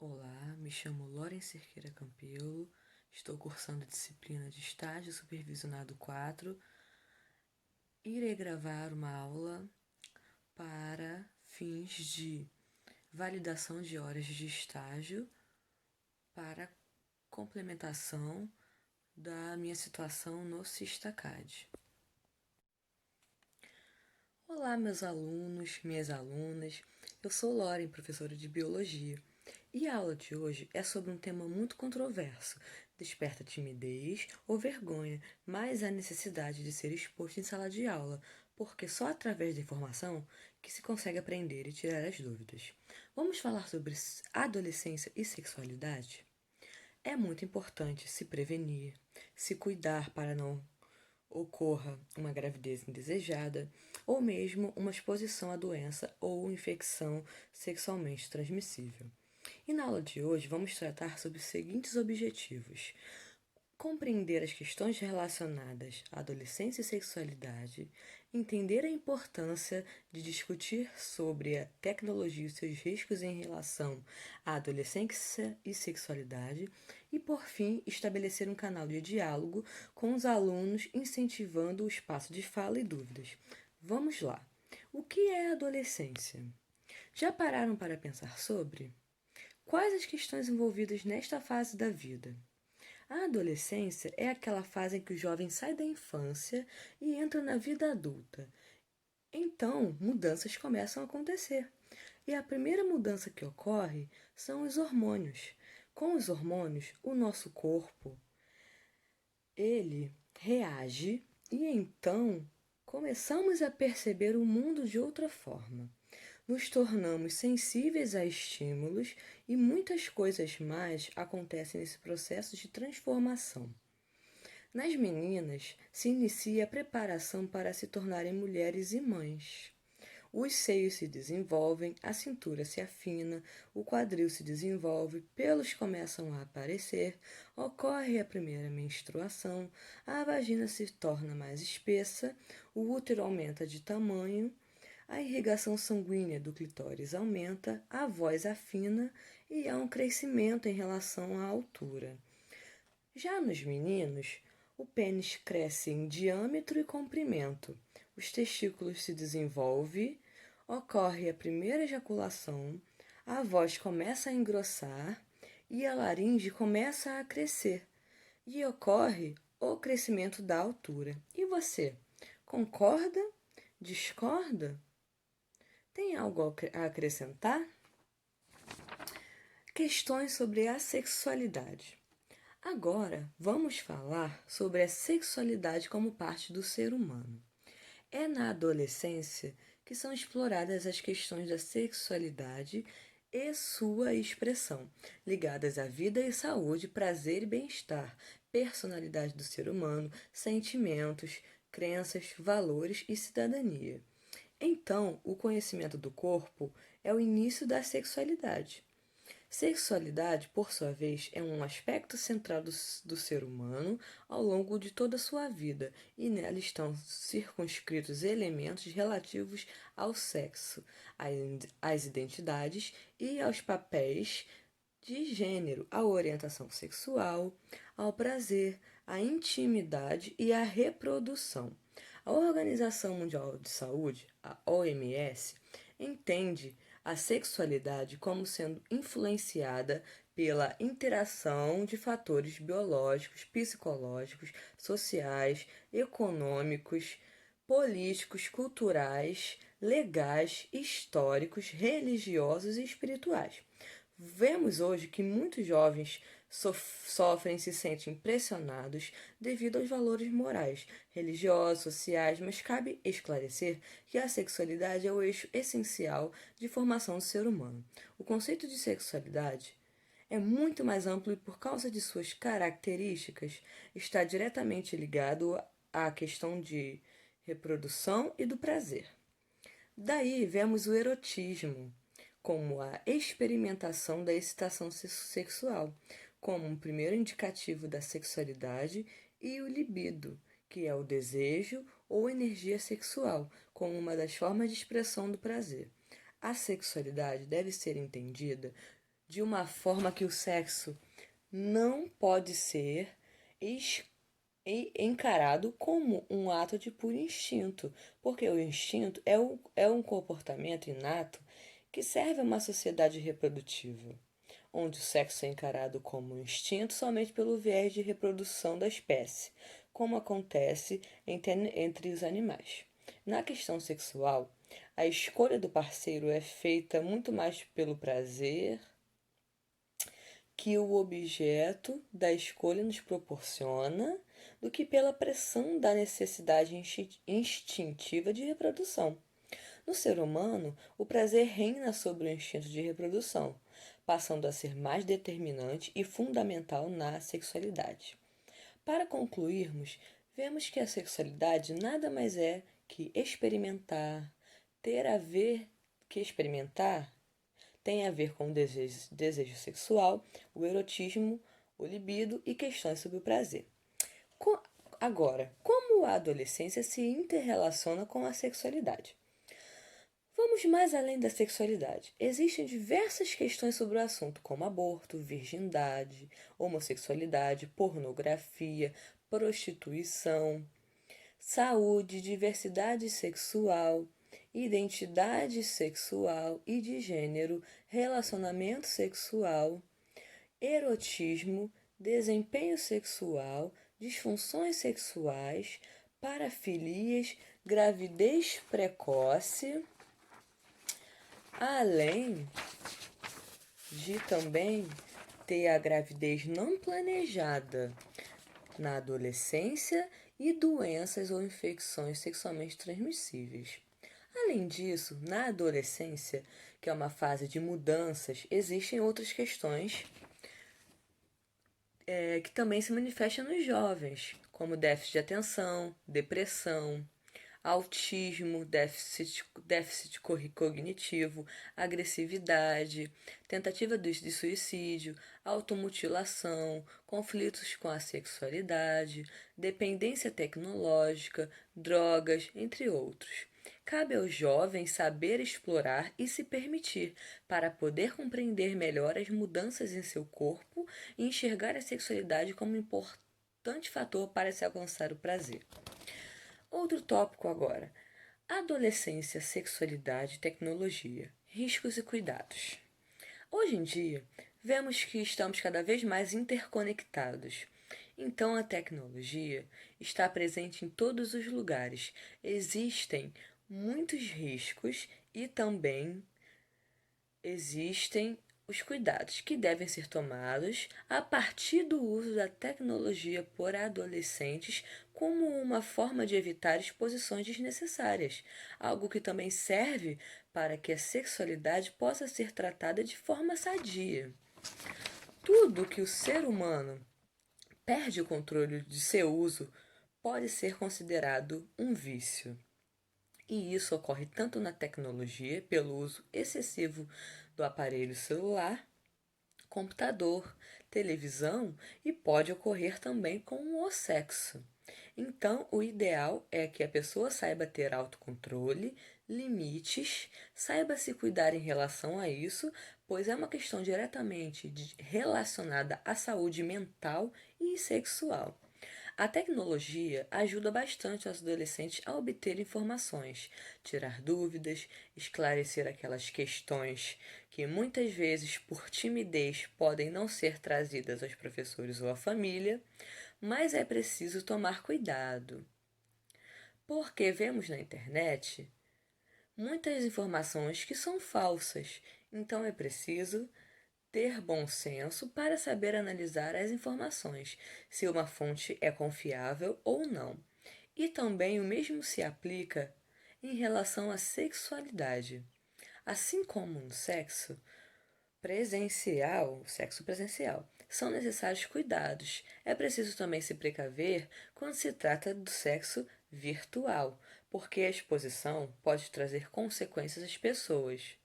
Olá, me chamo Loren Cerqueira Campelo, estou cursando a disciplina de Estágio Supervisionado 4. Irei gravar uma aula para fins de validação de horas de estágio para complementação da minha situação no Sistacad. Olá, meus alunos, minhas alunas, eu sou Loren, professora de Biologia. E a aula de hoje é sobre um tema muito controverso. Desperta timidez ou vergonha, mas a necessidade de ser exposto em sala de aula, porque só através da informação que se consegue aprender e tirar as dúvidas. Vamos falar sobre adolescência e sexualidade? É muito importante se prevenir, se cuidar para não ocorra uma gravidez indesejada ou mesmo uma exposição à doença ou infecção sexualmente transmissível. E na aula de hoje vamos tratar sobre os seguintes objetivos: compreender as questões relacionadas à adolescência e sexualidade, entender a importância de discutir sobre a tecnologia e seus riscos em relação à adolescência e sexualidade e, por fim, estabelecer um canal de diálogo com os alunos, incentivando o espaço de fala e dúvidas. Vamos lá! O que é a adolescência? Já pararam para pensar sobre? Quais as questões envolvidas nesta fase da vida? A adolescência é aquela fase em que o jovem sai da infância e entra na vida adulta. Então, mudanças começam a acontecer. E a primeira mudança que ocorre são os hormônios. Com os hormônios, o nosso corpo, ele reage e então começamos a perceber o mundo de outra forma. Nos tornamos sensíveis a estímulos e muitas coisas mais acontecem nesse processo de transformação. Nas meninas, se inicia a preparação para se tornarem mulheres e mães. Os seios se desenvolvem, a cintura se afina, o quadril se desenvolve, pelos começam a aparecer, ocorre a primeira menstruação, a vagina se torna mais espessa, o útero aumenta de tamanho, a irrigação sanguínea do clitóris aumenta, a voz afina e há um crescimento em relação à altura. Já nos meninos, o pênis cresce em diâmetro e comprimento, os testículos se desenvolvem, ocorre a primeira ejaculação, a voz começa a engrossar e a laringe começa a crescer, e ocorre o crescimento da altura. E você, concorda? Discorda? Tem algo a acrescentar? Questões sobre a sexualidade. Agora vamos falar sobre a sexualidade como parte do ser humano. É na adolescência que são exploradas as questões da sexualidade e sua expressão, ligadas à vida e saúde, prazer e bem-estar, personalidade do ser humano, sentimentos, crenças, valores e cidadania. Então, o conhecimento do corpo é o início da sexualidade. Sexualidade, por sua vez, é um aspecto central do ser humano ao longo de toda a sua vida, e nela estão circunscritos elementos relativos ao sexo, às identidades e aos papéis de gênero, à orientação sexual, ao prazer, à intimidade e à reprodução. A Organização Mundial de Saúde, a OMS, entende a sexualidade como sendo influenciada pela interação de fatores biológicos, psicológicos, sociais, econômicos, políticos, culturais, legais, históricos, religiosos e espirituais. Vemos hoje que muitos jovens sofrem e se sentem pressionados devido aos valores morais, religiosos, sociais, mas cabe esclarecer que a sexualidade é o eixo essencial de formação do ser humano. O conceito de sexualidade é muito mais amplo e, por causa de suas características, está diretamente ligado à questão de reprodução e do prazer. Daí vemos o erotismo como a experimentação da excitação sexual, como um primeiro indicativo da sexualidade, e o libido, que é o desejo ou energia sexual, como uma das formas de expressão do prazer. A sexualidade deve ser entendida de uma forma que o sexo não pode ser encarado como um ato de puro instinto, porque o instinto é um comportamento inato que serve a uma sociedade reprodutiva, onde o sexo é encarado como um instinto somente pelo viés de reprodução da espécie, como acontece entre os animais. Na questão sexual, a escolha do parceiro é feita muito mais pelo prazer que o objeto da escolha nos proporciona do que pela pressão da necessidade instintiva de reprodução. No ser humano, o prazer reina sobre o instinto de reprodução, passando a ser mais determinante e fundamental na sexualidade. Para concluirmos, vemos que a sexualidade nada mais é que experimentar, ter a ver que experimentar tem a ver com o desejo sexual, o erotismo, o libido e questões sobre o prazer. Agora, como a adolescência se interrelaciona com a sexualidade? Vamos mais além da sexualidade. Existem diversas questões sobre o assunto, como aborto, virgindade, homossexualidade, pornografia, prostituição, saúde, diversidade sexual, identidade sexual e de gênero, relacionamento sexual, erotismo, desempenho sexual, disfunções sexuais, parafilias, gravidez precoce, além de também ter a gravidez não planejada na adolescência e doenças ou infecções sexualmente transmissíveis. Além disso, na adolescência, que é uma fase de mudanças, existem outras questões que também se manifestam nos jovens, como déficit de atenção, depressão, autismo, déficit cognitivo, agressividade, tentativa de suicídio, automutilação, conflitos com a sexualidade, dependência tecnológica, drogas, entre outros. Cabe ao jovem saber explorar e se permitir, para poder compreender melhor as mudanças em seu corpo e enxergar a sexualidade como um importante fator para se alcançar o prazer. Outro tópico agora: adolescência, sexualidade e tecnologia, riscos e cuidados. Hoje em dia, vemos que estamos cada vez mais interconectados. Então, a tecnologia está presente em todos os lugares. Existem muitos riscos e também existem os cuidados que devem ser tomados a partir do uso da tecnologia por adolescentes como uma forma de evitar exposições desnecessárias, algo que também serve para que a sexualidade possa ser tratada de forma sadia. Tudo que o ser humano perde o controle de seu uso pode ser considerado um vício. E isso ocorre tanto na tecnologia, pelo uso excessivo do aparelho celular, computador, televisão e pode ocorrer também com o sexo. Então, o ideal é que a pessoa saiba ter autocontrole, limites, saiba se cuidar em relação a isso, pois é uma questão diretamente relacionada à saúde mental e sexual. A tecnologia ajuda bastante os adolescentes a obter informações, tirar dúvidas, esclarecer aquelas questões que muitas vezes, por timidez, podem não ser trazidas aos professores ou à família, mas é preciso tomar cuidado, porque vemos na internet muitas informações que são falsas, então é preciso ter bom senso para saber analisar as informações, se uma fonte é confiável ou não. E também o mesmo se aplica em relação à sexualidade. Assim como no sexo presencial, são necessários cuidados. É preciso também se precaver quando se trata do sexo virtual, porque a exposição pode trazer consequências às pessoas.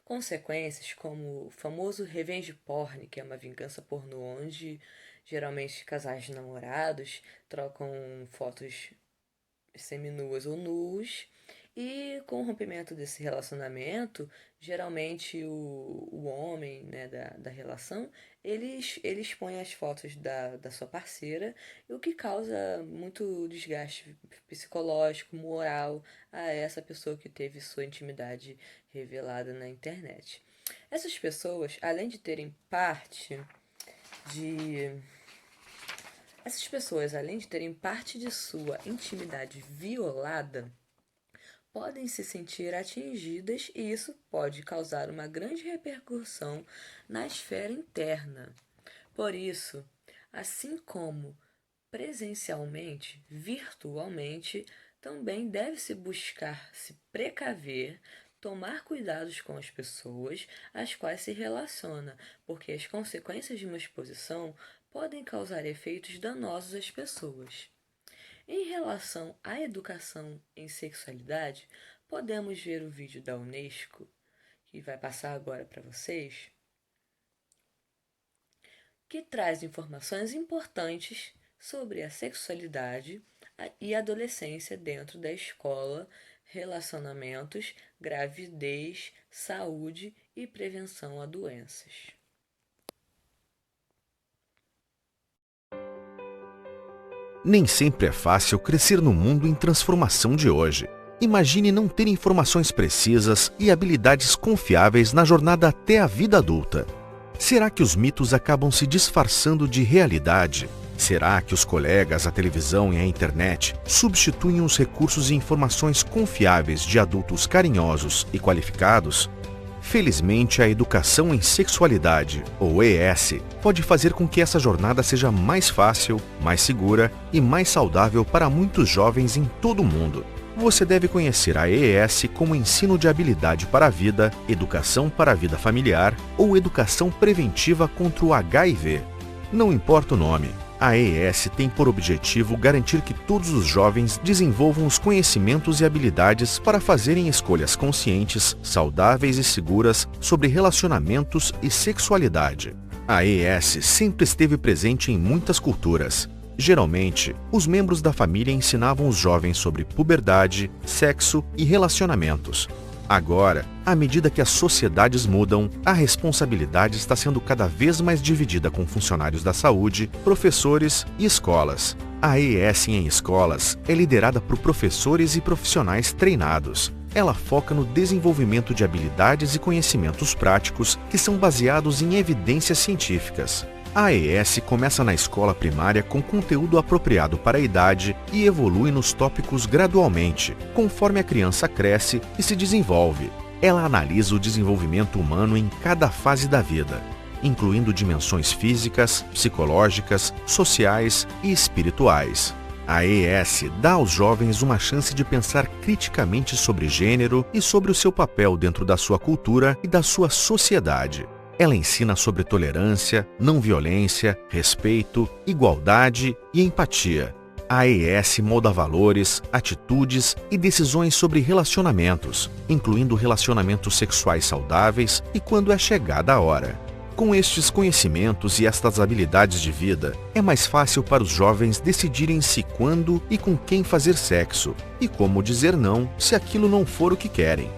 Consequências como o famoso revenge porn, que é uma vingança pornô onde geralmente casais de namorados trocam fotos seminuas ou nuas, E com o rompimento desse relacionamento, geralmente o homem, né, da relação, ele expõe as fotos da sua parceira, o que causa muito desgaste psicológico, moral a essa pessoa que teve sua intimidade revelada na internet. Essas pessoas, além de terem parte de Essas pessoas, além de terem parte de sua intimidade violada, podem se sentir atingidas e isso pode causar uma grande repercussão na esfera interna. Por isso, assim como presencialmente, virtualmente, também deve-se buscar se precaver, tomar cuidados com as pessoas às quais se relaciona, porque as consequências de uma exposição podem causar efeitos danosos às pessoas. Em relação à educação em sexualidade, podemos ver o vídeo da Unesco, que vai passar agora para vocês, que traz informações importantes sobre a sexualidade e adolescência dentro da escola, relacionamentos, gravidez, saúde e prevenção a doenças. Nem sempre é fácil crescer no mundo em transformação de hoje. Imagine não ter informações precisas e habilidades confiáveis na jornada até a vida adulta. Será que os mitos acabam se disfarçando de realidade? Será que os colegas, a televisão e a internet substituem os recursos e informações confiáveis de adultos carinhosos e qualificados? Felizmente, a educação em sexualidade, ou ES, pode fazer com que essa jornada seja mais fácil, mais segura e mais saudável para muitos jovens em todo o mundo. Você deve conhecer a ES como ensino de habilidade para a vida, educação para a vida familiar ou educação preventiva contra o HIV. Não importa o nome, a ES tem por objetivo garantir que todos os jovens desenvolvam os conhecimentos e habilidades para fazerem escolhas conscientes, saudáveis e seguras sobre relacionamentos e sexualidade. A ES sempre esteve presente em muitas culturas. Geralmente, os membros da família ensinavam os jovens sobre puberdade, sexo e relacionamentos. Agora, à medida que as sociedades mudam, a responsabilidade está sendo cada vez mais dividida com funcionários da saúde, professores e escolas. A ES em escolas é liderada por professores e profissionais treinados. Ela foca no desenvolvimento de habilidades e conhecimentos práticos que são baseados em evidências científicas. A ES começa na escola primária com conteúdo apropriado para a idade e evolui nos tópicos gradualmente, conforme a criança cresce e se desenvolve. Ela analisa o desenvolvimento humano em cada fase da vida, incluindo dimensões físicas, psicológicas, sociais e espirituais. A ES dá aos jovens uma chance de pensar criticamente sobre gênero e sobre o seu papel dentro da sua cultura e da sua sociedade. Ela ensina sobre tolerância, não violência, respeito, igualdade e empatia. A ES molda valores, atitudes e decisões sobre relacionamentos, incluindo relacionamentos sexuais saudáveis e quando é chegada a hora. Com estes conhecimentos e estas habilidades de vida, é mais fácil para os jovens decidirem se quando e com quem fazer sexo e como dizer não se aquilo não for o que querem.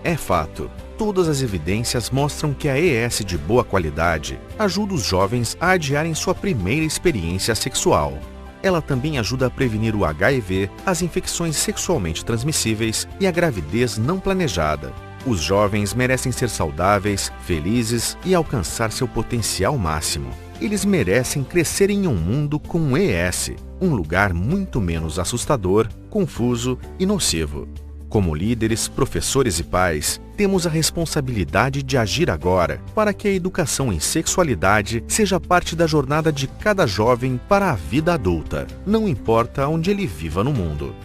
É fato. Todas as evidências mostram que a ES de boa qualidade ajuda os jovens a adiarem sua primeira experiência sexual. Ela também ajuda a prevenir o HIV, as infecções sexualmente transmissíveis e a gravidez não planejada. Os jovens merecem ser saudáveis, felizes e alcançar seu potencial máximo. Eles merecem crescer em um mundo com ES, um lugar muito menos assustador, confuso e nocivo. Como líderes, professores e pais, temos a responsabilidade de agir agora para que a educação em sexualidade seja parte da jornada de cada jovem para a vida adulta, não importa onde ele viva no mundo.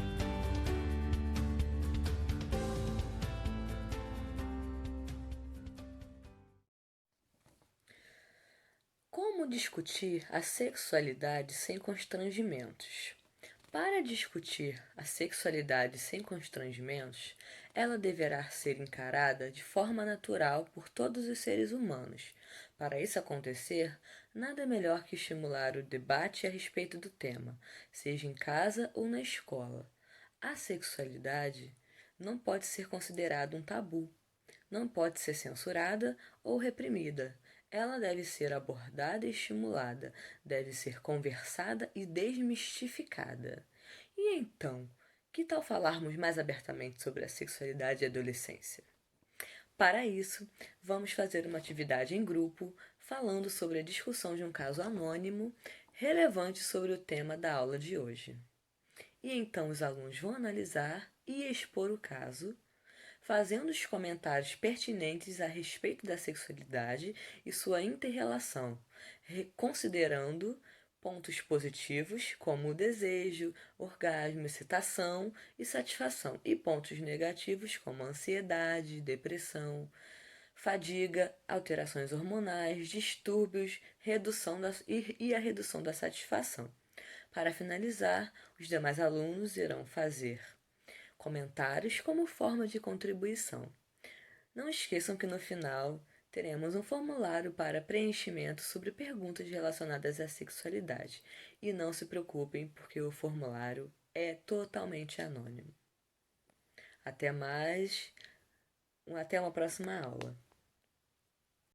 Como discutir a sexualidade sem constrangimentos? Para discutir a sexualidade sem constrangimentos, ela deverá ser encarada de forma natural por todos os seres humanos. Para isso acontecer, nada melhor que estimular o debate a respeito do tema, seja em casa ou na escola. A sexualidade não pode ser considerado um tabu, não pode ser censurada ou reprimida. Ela deve ser abordada e estimulada, deve ser conversada e desmistificada. E então, que tal falarmos mais abertamente sobre a sexualidade e a adolescência? Para isso, vamos fazer uma atividade em grupo falando sobre a discussão de um caso anônimo relevante sobre o tema da aula de hoje. E então os alunos vão analisar e expor o caso, fazendo os comentários pertinentes a respeito da sexualidade e sua interrelação, considerando pontos positivos como o desejo, orgasmo, excitação e satisfação, e pontos negativos como ansiedade, depressão, fadiga, alterações hormonais, distúrbios, e a redução da satisfação. Para finalizar, os demais alunos irão fazer comentários como forma de contribuição. Não esqueçam que no final teremos um formulário para preenchimento sobre perguntas relacionadas à sexualidade. E não se preocupem, porque o formulário é totalmente anônimo. Até mais, até uma próxima aula.